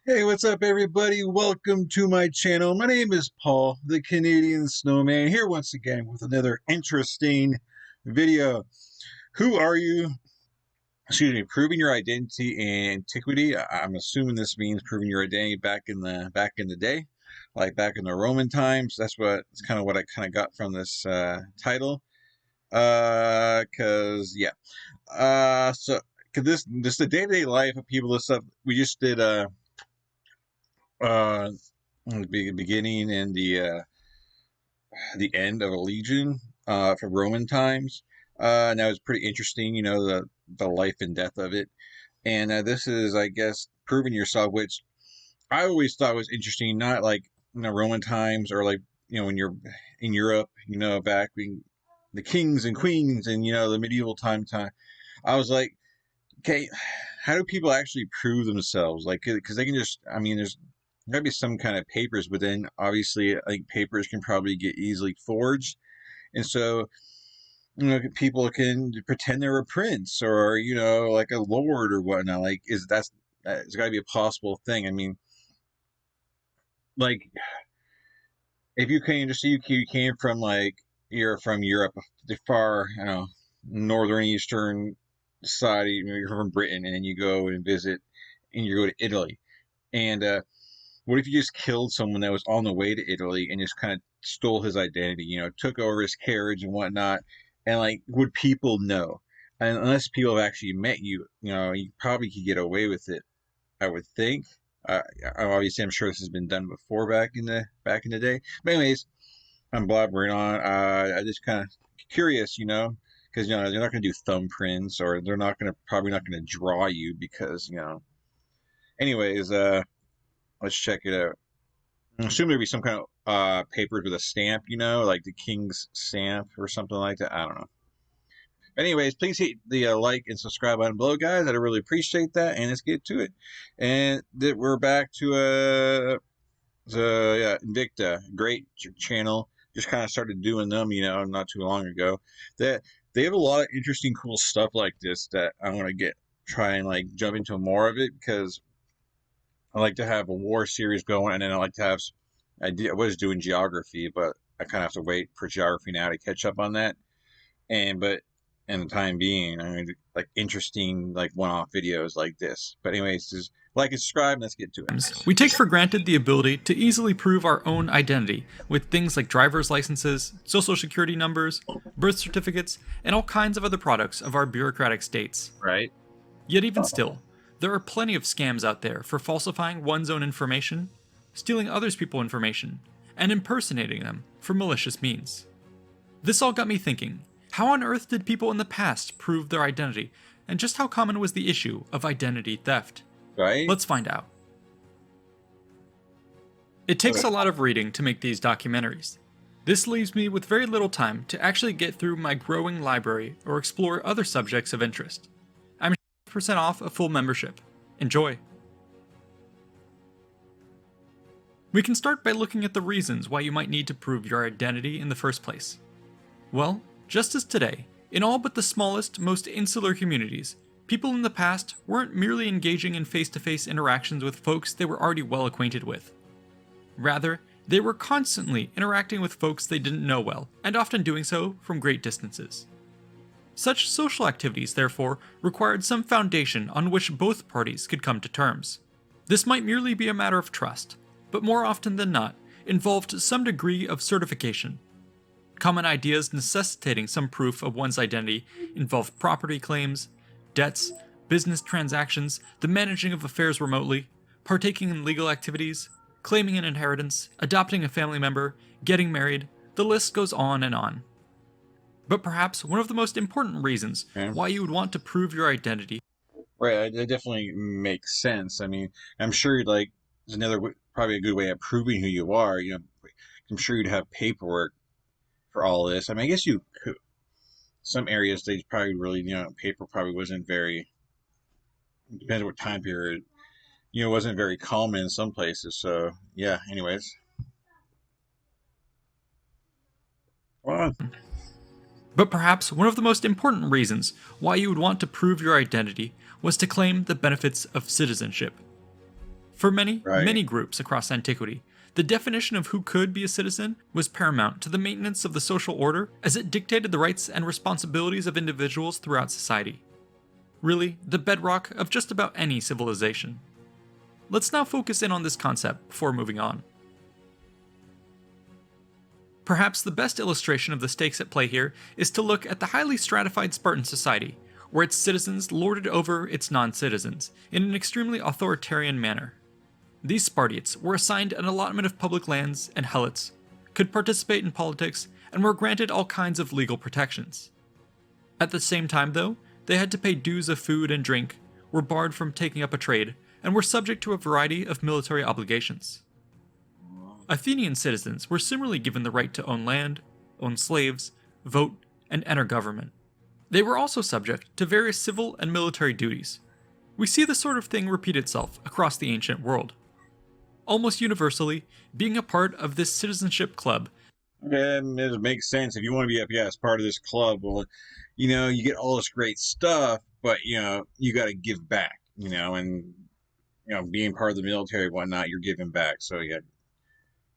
Hey, what's up, everybody? Welcome to my channel. My name is Paul, the Canadian Snowman, here once again with another interesting video. Who are you? Excuse me, proving your identity in antiquity. I'm assuming this means proving your identity back in the day, like back in the Roman times. That's kind of what I kind of got from this title. Cause yeah, so. Cause this the day-to-day life of people. This stuff we just did. Uh, the beginning and the end of a legion from Roman times. And that was pretty interesting, the life and death of it. And this is, I guess, proving yourself, which I always thought was interesting. Not like Roman times or like when you're in Europe, back when the kings and queens and the medieval time. I was like, okay, how do people actually prove themselves? Like, because they can just, I mean, there's gotta be some kind of papers, but then obviously, I think papers can probably get easily forged, and so people can pretend they're a prince or like a lord or whatnot. Like, it's got to be a possible thing. I mean, like, if you came just say you came from like you're from Europe, the far northern eastern society, you're from Britain, and then you go and visit, and you go to Italy, and what if you just killed someone that was on the way to Italy and just kind of stole his identity, took over his carriage and whatnot? And like, would people know? And unless people have actually met you, you probably could get away with it, I would think. Uh, Obviously, I'm sure this has been done before back in the day. But anyways, I'm blabbering on. I just kind of curious, because they're not going to do thumbprints, or they're not going to probably not going to draw you because Anyways, let's check it out. I assume there'd be some kind of papers with a stamp, like the king's stamp or something like that. I don't know. Anyways, please hit the like and subscribe button below, guys. I'd really appreciate that. And let's get to it. And we're back to yeah, Invicta, great channel. Just kind of started doing them, not too long ago. That they have a lot of interesting, cool stuff like this that I want to try and like jump into more of it, because I like to have a war series going, and then I like to have. I was doing geography, but I kind of have to wait for geography now to catch up on that. But in the time being, I mean, like interesting, like one-off videos like this. But anyways, just like and subscribe, and let's get to it. We take for granted the ability to easily prove our own identity with things like driver's licenses, social security numbers, birth certificates, and all kinds of other products of our bureaucratic states. Right? Yet even still, there are plenty of scams out there for falsifying one's own information, stealing others people's information, and impersonating them for malicious means. This all got me thinking, how on earth did people in the past prove their identity, and just how common was the issue of identity theft? Right? Let's find out. It takes a lot of reading to make these documentaries. This leaves me with very little time to actually get through my growing library or explore other subjects of interest. I'm 10% off a full membership. Enjoy! We can start by looking at the reasons why you might need to prove your identity in the first place. Well, just as today, in all but the smallest, most insular communities, people in the past weren't merely engaging in face-to-face interactions with folks they were already well acquainted with. Rather, they were constantly interacting with folks they didn't know well, and often doing so from great distances. Such social activities, therefore, required some foundation on which both parties could come to terms. This might merely be a matter of trust, but more often than not, involved some degree of certification. Common ideas necessitating some proof of one's identity involved property claims, debts, business transactions, the managing of affairs remotely, partaking in legal activities, claiming an inheritance, adopting a family member, getting married, the list goes on and on. But perhaps one of the most important reasons why you would want to prove your identity. Right, that definitely makes sense. I mean, I'm sure like there's probably a good way of proving who you are. I'm sure you'd have paperwork for all this. I mean, I guess you could. Some areas they probably really, paper probably wasn't very. Depends what time period. Wasn't very common in some places. So yeah. Anyways. Well, But perhaps one of the most important reasons why you would want to prove your identity was to claim the benefits of citizenship. For many, Right. many groups across antiquity, the definition of who could be a citizen was paramount to the maintenance of the social order as it dictated the rights and responsibilities of individuals throughout society. Really, the bedrock of just about any civilization. Let's now focus in on this concept before moving on. Perhaps the best illustration of the stakes at play here is to look at the highly stratified Spartan society, where its citizens lorded over its non-citizens in an extremely authoritarian manner. These Spartiates were assigned an allotment of public lands and helots, could participate in politics, and were granted all kinds of legal protections. At the same time, though, they had to pay dues of food and drink, were barred from taking up a trade, and were subject to a variety of military obligations. Athenian citizens were similarly given the right to own land, own slaves, vote, and enter government. They were also subject to various civil and military duties. We see this sort of thing repeat itself across the ancient world. Almost universally, being a part of this citizenship club. It makes sense if you want to be as part of this club. Well, you get all this great stuff, but you got to give back. And being part of the military, and whatnot, you're giving back. So yeah,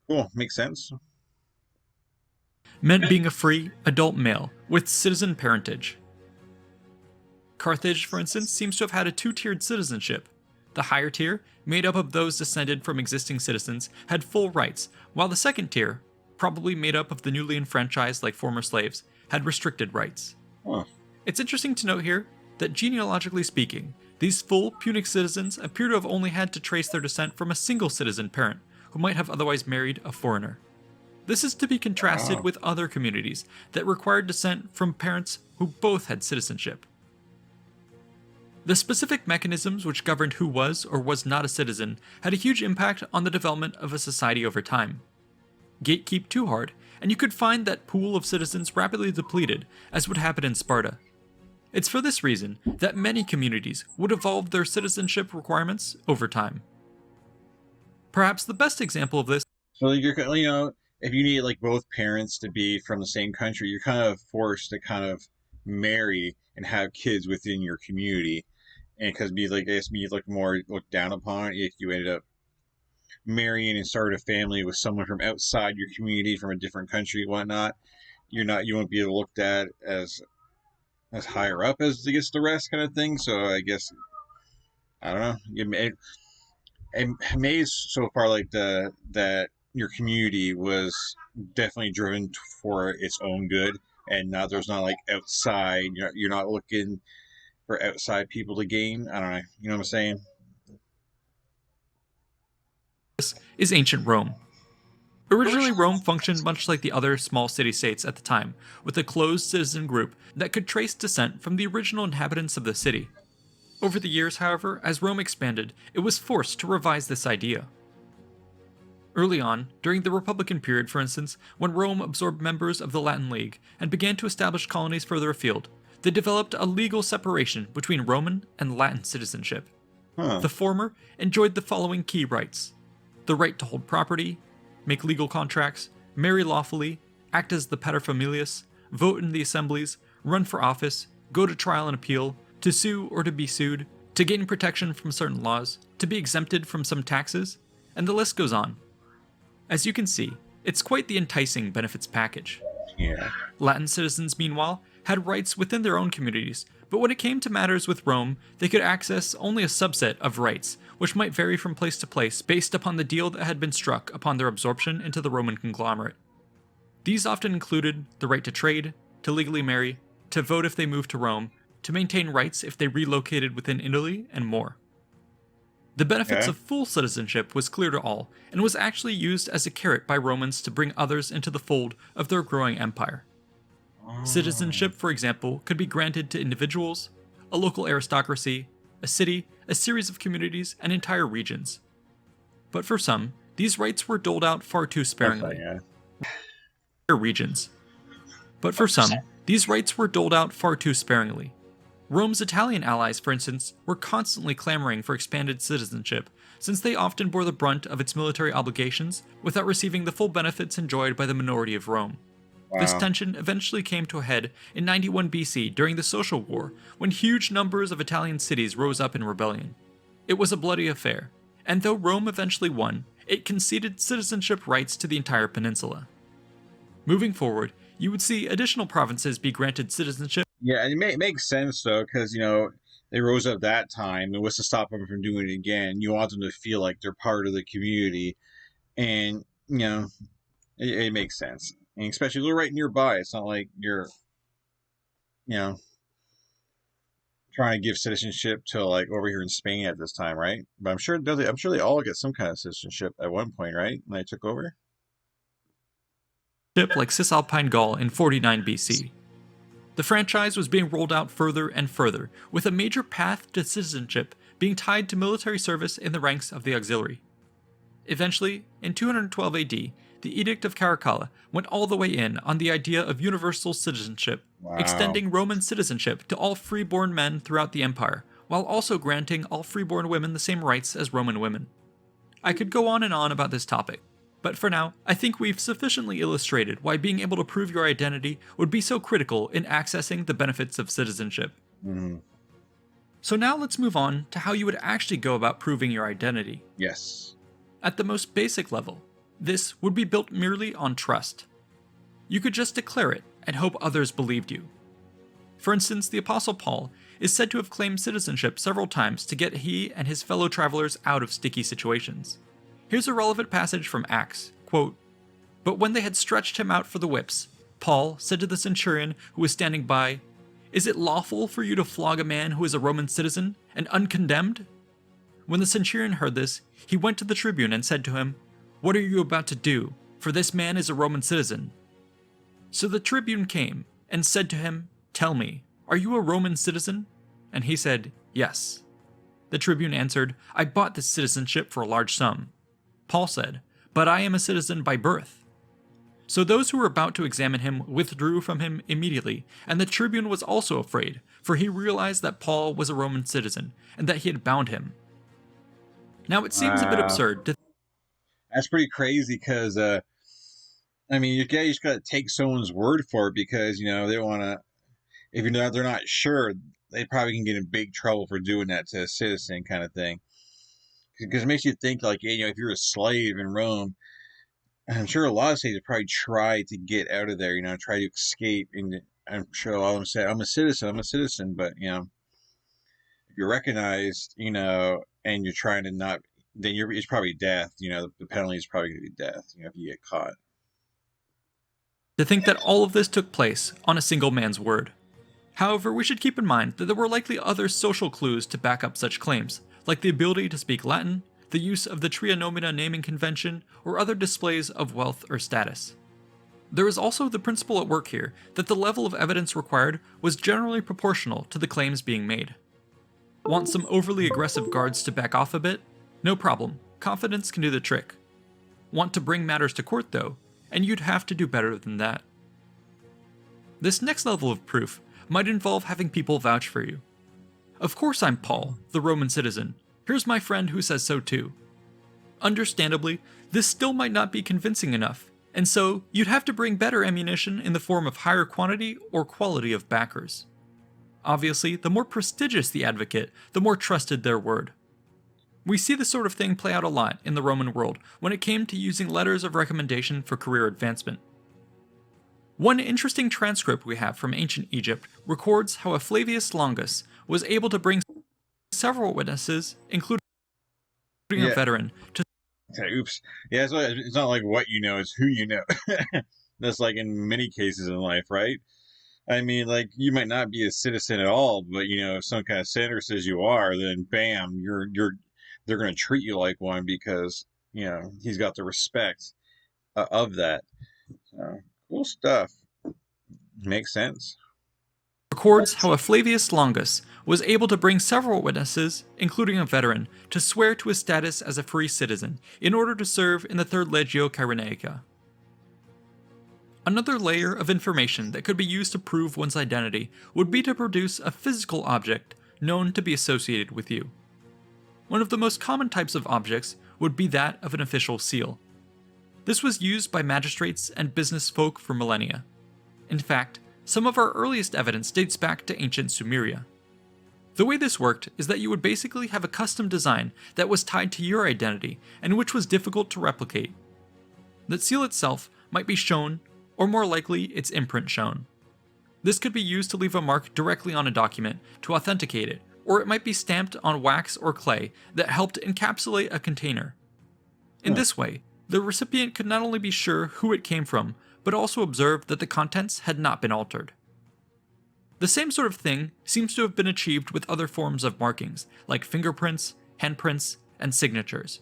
cool, makes sense. Meant being a free, adult male with citizen parentage. Carthage, for instance, seems to have had a two-tiered citizenship. The higher tier, made up of those descended from existing citizens, had full rights, while the second tier, probably made up of the newly enfranchised like former slaves, had restricted rights. Huh. It's interesting to note here that genealogically speaking, these full Punic citizens appear to have only had to trace their descent from a single citizen parent, who might have otherwise married a foreigner. This is to be contrasted with other communities that required descent from parents who both had citizenship. The specific mechanisms which governed who was or was not a citizen had a huge impact on the development of a society over time. Gatekeep too hard, and you could find that pool of citizens rapidly depleted, as would happen in Sparta. It's for this reason that many communities would evolve their citizenship requirements over time. Perhaps the best example of this. So if you need like both parents to be from the same country, you're kind of forced to kind of marry and have kids within your community, and because be looked down upon if you ended up marrying and started a family with someone from outside your community from a different country, whatnot. You won't be looked at as higher up as against the rest, kind of thing. So I guess I don't know. It made so far like that your community was definitely driven for its own good, and now there's not like outside. You're not looking for outside people to gain. I don't know. You know what I'm saying? Is ancient Rome. Originally, Rome functioned much like the other small city-states at the time, with a closed citizen group that could trace descent from the original inhabitants of the city. Over the years, however, as Rome expanded, it was forced to revise this idea. Early on, during the Republican period for instance, when Rome absorbed members of the Latin League and began to establish colonies further afield, they developed a legal separation between Roman and Latin citizenship. Huh. The former enjoyed the following key rights: the right to hold property, make legal contracts, marry lawfully, act as the paterfamilias, vote in the assemblies, run for office, go to trial and appeal, to sue or to be sued, to gain protection from certain laws, to be exempted from some taxes, and the list goes on. As you can see, it's quite the enticing benefits package. Yeah. Latin citizens, meanwhile, had rights within their own communities, but when it came to matters with Rome, they could access only a subset of rights, which might vary from place to place based upon the deal that had been struck upon their absorption into the Roman conglomerate. These often included the right to trade, to legally marry, to vote if they moved to Rome, to maintain rights if they relocated within Italy, and more. The benefits of full citizenship was clear to all, and was actually used as a carrot by Romans to bring others into the fold of their growing empire. Citizenship, for example, could be granted to individuals, a local aristocracy, a city, a series of communities, and entire regions. But for some, these rights were doled out far too sparingly. Regions. But for some, these rights were doled out far too sparingly. Rome's Italian allies, for instance, were constantly clamoring for expanded citizenship, since they often bore the brunt of its military obligations without receiving the full benefits enjoyed by the minority of Rome. Wow. This tension eventually came to a head in 91 BC during the Social War, when huge numbers of Italian cities rose up in rebellion. It was a bloody affair, and though Rome eventually won, it conceded citizenship rights to the entire peninsula. Moving forward, you would see additional provinces be granted citizenship. Yeah, and it makes sense though, because they rose up that time, and what's to stop them from doing it again? You want them to feel like they're part of the community, and it makes sense, and especially they're right nearby. It's not like you're you know trying to give citizenship to like over here in Spain at this time, right? But I'm sure they all get some kind of citizenship at one point, right? When they took over. Like Cisalpine Gaul in 49 BC. The franchise was being rolled out further and further, with a major path to citizenship being tied to military service in the ranks of the auxiliary. Eventually, in 212 AD, the Edict of Caracalla went all the way in on the idea of universal citizenship, Wow. extending Roman citizenship to all freeborn men throughout the empire, while also granting all freeborn women the same rights as Roman women. I could go on and on about this topic, but for now, I think we've sufficiently illustrated why being able to prove your identity would be so critical in accessing the benefits of citizenship. Mm, So now let's move on to how you would actually go about proving your identity. yes. At the most basic level, this would be built merely on trust. You could just declare it and hope others believed you. For instance, the Apostle Paul is said to have claimed citizenship several times to get he and his fellow travelers out of sticky situations. Here's a relevant passage from Acts, quote, "But when they had stretched him out for the whips, Paul said to the centurion who was standing by, 'Is it lawful for you to flog a man who is a Roman citizen and uncondemned?' When the centurion heard this, he went to the tribune and said to him, 'What are you about to do? For this man is a Roman citizen.' So the tribune came and said to him, 'Tell me, are you a Roman citizen?' And he said, 'Yes.' The tribune answered, 'I bought this citizenship for a large sum.' Paul said, 'But I am a citizen by birth.' So those who were about to examine him withdrew from him immediately, and the tribune was also afraid, for he realized that Paul was a Roman citizen, and that he had bound him. Now it seems a bit Wow. absurd to That's pretty crazy because I mean, you just gotta take someone's word for it because they want to. If they're not sure, they probably can get in big trouble for doing that to a citizen, kind of thing. Because it makes you think like, if you're a slave in Rome, I'm sure a lot of slaves would probably try to get out of there. Try to escape, and I'm sure all of them say, I'm a citizen," but if you're recognized, and you're trying to not, then it's probably death. The penalty is probably going to be death. If you get caught. think that all of this took place on a single man's word. However, we should keep in mind that there were likely other social clues to back up such claims, like the ability to speak Latin, the use of the Tria Nomina naming convention, or other displays of wealth or status. There is also the principle at work here that the level of evidence required was generally proportional to the claims being made. Want some overly aggressive guards to back off a bit? No problem, confidence can do the trick. Want to bring matters to court though, and you'd have to do better than that. This next level of proof might involve having people vouch for you. Of course I'm Paul, the Roman citizen. Here's my friend who says so too. Understandably, this still might not be convincing enough, and so you'd have to bring better ammunition in the form of higher quantity or quality of backers. Obviously, the more prestigious the advocate, the more trusted their word. We see this sort of thing play out a lot in the Roman world when it came to using letters of recommendation for career advancement. One interesting transcript we have from ancient Egypt records how a Flavius Longus was able to bring several witnesses, including a Yeah. veteran, to Okay, oops. Yeah, it's not like what you know, it's who you know. That's like in many cases in life, right? I mean, like you might not be a citizen at all, but if some kind of senator says you are, then bam, they're going to treat you like one because he's got the respect of that. So cool stuff. Makes sense. records how a Flavius Longus was able to bring several witnesses, including a veteran, to swear to his status as a free citizen in order to serve in the Third Legio Cyrenaica. Another layer of information that could be used to prove one's identity would be to produce a physical object known to be associated with you. One of the most common types of objects would be that of an official seal. This was used by magistrates and business folk for millennia. In fact, some of our earliest evidence dates back to ancient Sumeria. The way this worked is that you would basically have a custom design that was tied to your identity and which was difficult to replicate. The seal itself might be shown, or more likely, its imprint shown. This could be used to leave a mark directly on a document to authenticate it, or it might be stamped on wax or clay that helped encapsulate a container. In this way, the recipient could not only be sure who it came from, but also observe that the contents had not been altered. The same sort of thing seems to have been achieved with other forms of markings, like fingerprints, handprints, and signatures.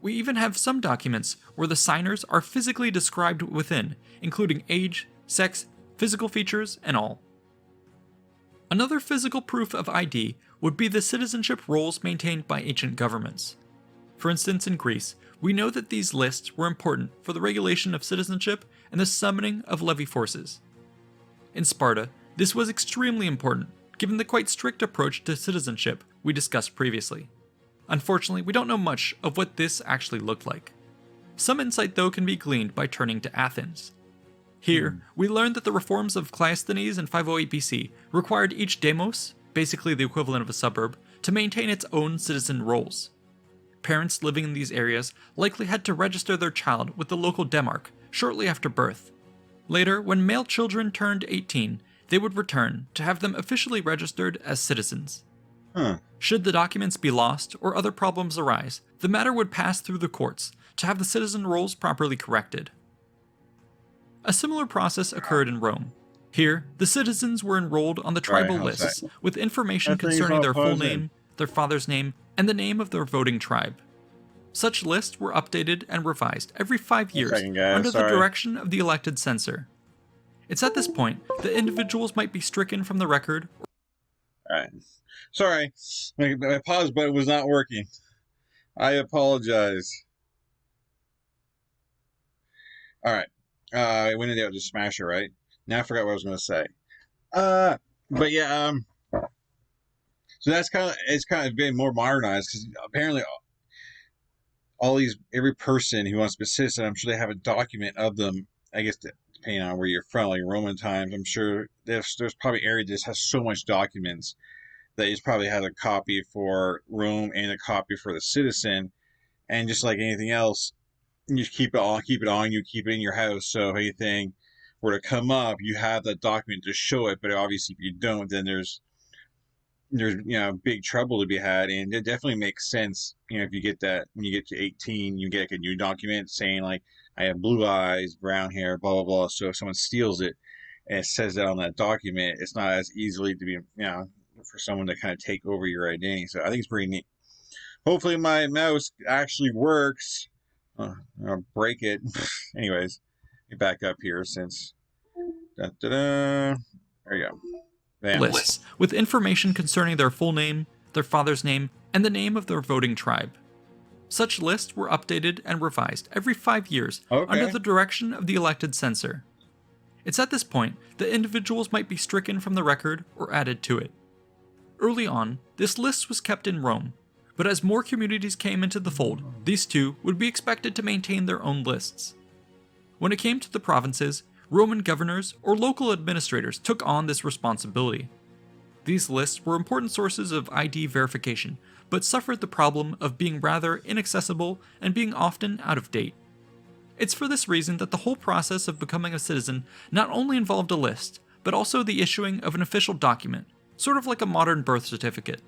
We even have some documents where the signers are physically described within, including age, sex, physical features, and all. Another physical proof of ID would be the citizenship rolls maintained by ancient governments. For instance, in Greece, we know that these lists were important for the regulation of citizenship and the summoning of levy forces. In Sparta, this was extremely important, given the quite strict approach to citizenship we discussed previously. Unfortunately, we don't know much of what this actually looked like. Some insight, though, can be gleaned by turning to Athens. Here, we learned that the reforms of Cleisthenes in 508 BC required each demos, basically the equivalent of a suburb, to maintain its own citizen rolls. Parents living in these areas likely had to register their child with the local demarch shortly after birth. Later, when male children turned 18, they would return to have them officially registered as citizens. Should the documents be lost or other problems arise, the matter would pass through the courts to have the citizen rolls properly corrected. A similar process occurred in Rome. Here, the citizens were enrolled on the tribal lists with information concerning their full name, their father's name, and the name of their voting tribe. Such lists were updated and revised every 5 years under the direction of the elected censor. It's at this point that individuals might be stricken from the record. Alright. Sorry, my pause button was not working. I apologize. Alright. I went in there to smash it, right? Now I forgot what I was going to say. But yeah, so that's it's kind of been more modernized, because apparently every person who wants to be a citizen, I'm sure they have a document of them. I guess depending on where you're from, like Roman times, I'm sure there's probably area that just has so much documents that you probably have a copy for Rome and a copy for the citizen, and just like anything else, you just keep it on you, keep it in your house, so if anything were to come up, you have that document to show it. But obviously, if you don't, then there's big trouble to be had. And it definitely makes sense, if you get that when you get to 18, you get like a new document saying like, I have blue eyes, brown hair, blah blah blah. So if someone steals it and it says that on that document, it's not as easily to be for someone to kind of take over your identity. So I think it's pretty neat. Hopefully my mouse actually works. I'll break it. Anyways, get back up here since. There you go. Bam. Lists with information concerning their full name, their father's name, and the name of their voting tribe. Such lists were updated and revised every 5 years under the direction of the elected censor. It's at this point that individuals might be stricken from the record or added to it. Early on, this list was kept in Rome, but as more communities came into the fold, these too would be expected to maintain their own lists. When it came to the provinces, Roman governors or local administrators took on this responsibility. These lists were important sources of ID verification, but suffered the problem of being rather inaccessible and being often out of date. It's for this reason that the whole process of becoming a citizen not only involved a list, but also the issuing of an official document, sort of like a modern birth certificate.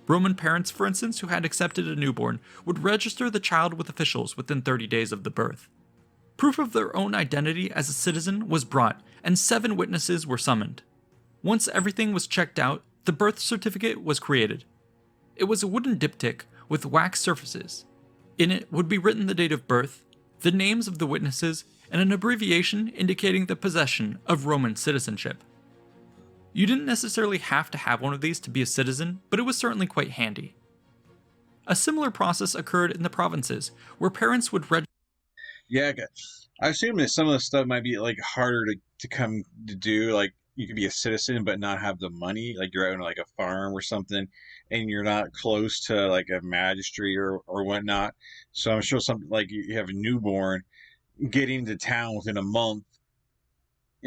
Roman parents, for instance, who had accepted a newborn, would register the child with officials within 30 days of the birth. Proof of their own identity as a citizen was brought, and 7 witnesses were summoned. Once everything was checked out, the birth certificate was created. It was a wooden diptych with wax surfaces. In it would be written the date of birth, the names of the witnesses, and an abbreviation indicating the possession of Roman citizenship. You didn't necessarily have to have one of these to be a citizen, but it was certainly quite handy. A similar process occurred in the provinces, where parents would register. Yeah, I assume that some of the stuff might be like harder to come to do. Like you could be a citizen but not have the money. Like you're out on like a farm or something, and you're not close to like a magistrate or whatnot. So I'm sure something like you have a newborn, getting to town within a month,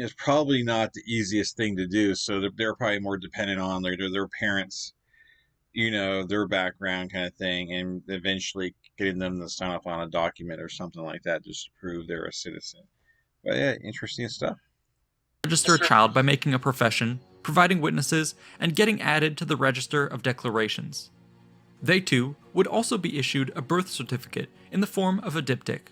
is probably not the easiest thing to do. So they're probably more dependent on their parents, their background kind of thing, and eventually getting them to sign off on a document or something like that just to prove they're a citizen. But yeah, interesting stuff. Register a child by making a profession, providing witnesses, and getting added to the register of declarations. They too would also be issued a birth certificate in the form of a diptych.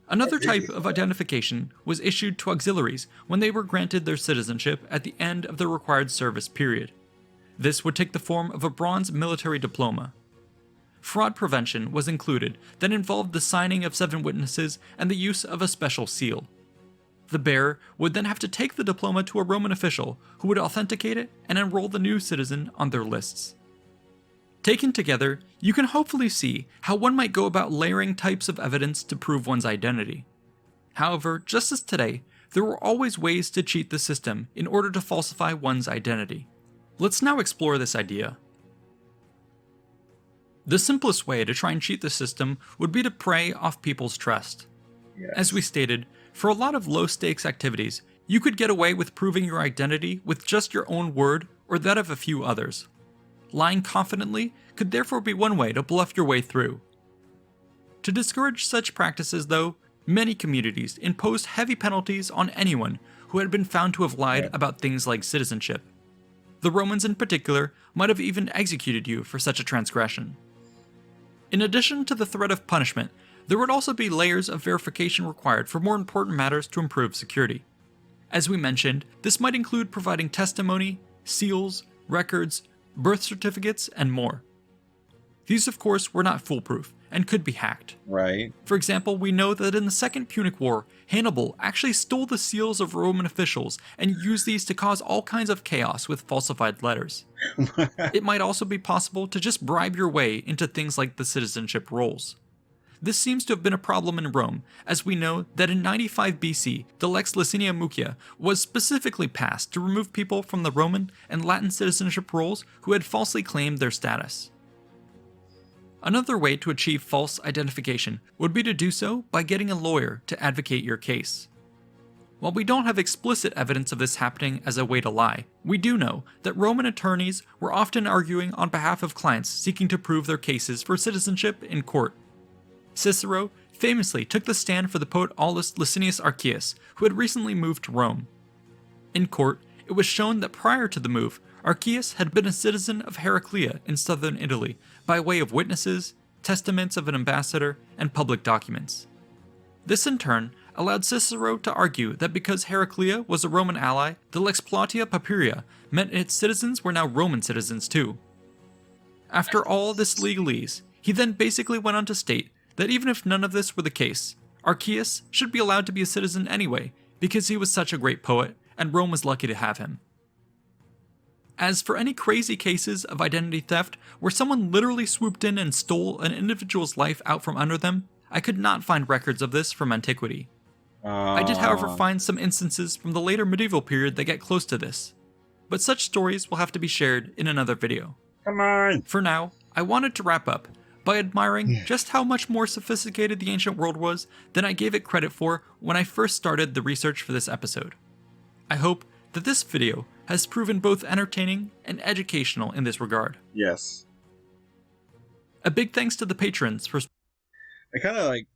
Another type of identification was issued to auxiliaries when they were granted their citizenship at the end of their required service period. This would take the form of a bronze military diploma. Fraud prevention was included that involved the signing of 7 witnesses and the use of a special seal. The bearer would then have to take the diploma to a Roman official who would authenticate it and enroll the new citizen on their lists. Taken together, you can hopefully see how one might go about layering types of evidence to prove one's identity. However, just as today, there were always ways to cheat the system in order to falsify one's identity. Let's now explore this idea. The simplest way to try and cheat the system would be to prey off people's trust. Yes. As we stated, for a lot of low-stakes activities, you could get away with proving your identity with just your own word or that of a few others. Lying confidently could therefore be one way to bluff your way through. To discourage such practices, though, many communities imposed heavy penalties on anyone who had been found to have lied about things like citizenship. The Romans in particular might have even executed you for such a transgression. In addition to the threat of punishment, there would also be layers of verification required for more important matters to improve security. As we mentioned, this might include providing testimony, seals, records, birth certificates, and more. These, of course, were not foolproof and could be hacked. Right. For example, we know that in the Second Punic War, Hannibal actually stole the seals of Roman officials and used these to cause all kinds of chaos with falsified letters. It might also be possible to just bribe your way into things like the citizenship rolls. This seems to have been a problem in Rome, as we know that in 95 BC, the Lex Licinia Mucia was specifically passed to remove people from the Roman and Latin citizenship rolls who had falsely claimed their status. Another way to achieve false identification would be to do so by getting a lawyer to advocate your case. While we don't have explicit evidence of this happening as a way to lie, we do know that Roman attorneys were often arguing on behalf of clients seeking to prove their cases for citizenship in court. Cicero famously took the stand for the poet Aulus Licinius Archias, who had recently moved to Rome. In court, it was shown that prior to the move, Archias had been a citizen of Heraclea in southern Italy by way of witnesses, testaments of an ambassador, and public documents. This in turn allowed Cicero to argue that because Heraclea was a Roman ally, the Lex Plautia Papiria meant its citizens were now Roman citizens too. After all this legalese, he then basically went on to state that even if none of this were the case, Archias should be allowed to be a citizen anyway because he was such a great poet and Rome was lucky to have him. As for any crazy cases of identity theft where someone literally swooped in and stole an individual's life out from under them, I could not find records of this from antiquity. I did, however, find some instances from the later medieval period that get close to this, but such stories will have to be shared in another video. Come on! For now, I wanted to wrap up by admiring just how much more sophisticated the ancient world was than I gave it credit for when I first started the research for this episode. I hope that this video has proven both entertaining and educational in this regard. Yes. A big thanks to the patrons for... I kind of like...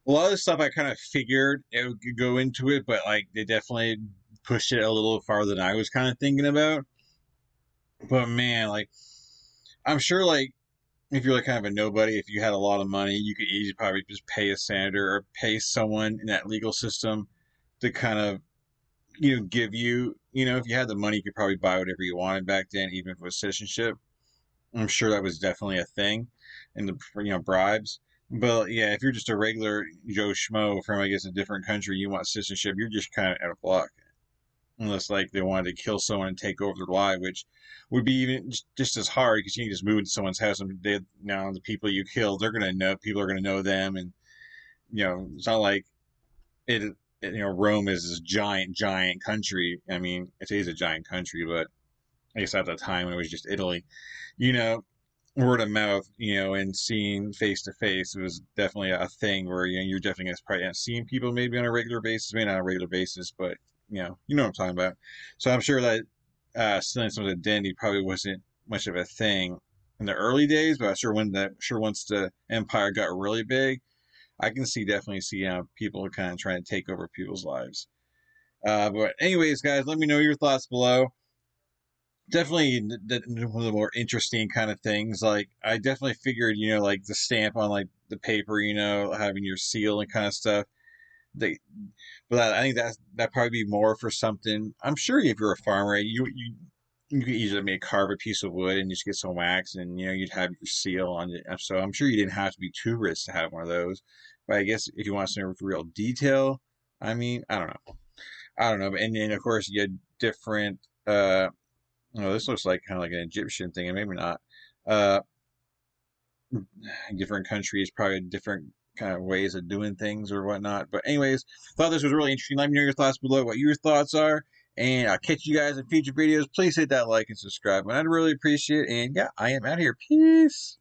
A lot of the stuff I kind of figured it would go into it, but like they definitely pushed it a little farther than I was kind of thinking about. But man, like... I'm sure, like, if you're like kind of a nobody, if you had a lot of money, you could easily probably just pay a senator or pay someone in that legal system to kind of, give you, if you had the money, you could probably buy whatever you wanted back then, even if it was citizenship. I'm sure that was definitely a thing, and the bribes. But yeah, if you're just a regular Joe Schmo from, I guess, a different country, you want citizenship, you're just kind of out of luck. Unless like they wanted to kill someone and take over their life, which would be even just as hard because you can just move into someone's house and now the people you killed, they're gonna know, people are gonna know them, and it's not like Rome is this giant country. I mean, it is a giant country, but I guess at the time when it was just Italy, you know, word of mouth, and seeing face to face was definitely a thing where you're definitely gonna probably seeing people maybe on a regular basis, maybe not on a regular basis, but you know what I'm talking about. So I'm sure that stealing someone's identity probably wasn't much of a thing in the early days, but I'm sure once the empire got really big, I can definitely see people kind of trying to take over people's lives. But anyways, guys, let me know your thoughts below. Definitely one of the more interesting kind of things. Like I definitely figured, like the stamp on like the paper, having your seal and kind of stuff. They, but I think that probably be more for something. I'm sure if you're a farmer, you could easily make carve a piece of wood and just get some wax, and you'd have your seal on it. So I'm sure you didn't have to be too rich to have one of those. But I guess if you want something with real detail, I mean, I don't know. And then of course you had different. This looks like kind of like an Egyptian thing, and maybe not. Uh, Different countries probably different kind of ways of doing things or whatnot. But anyways, thought this was really interesting. Let me know your thoughts below, what your thoughts are, and I'll catch you guys in future videos. Please hit that like and subscribe, and I'd really appreciate it. And yeah, I am out of here. Peace.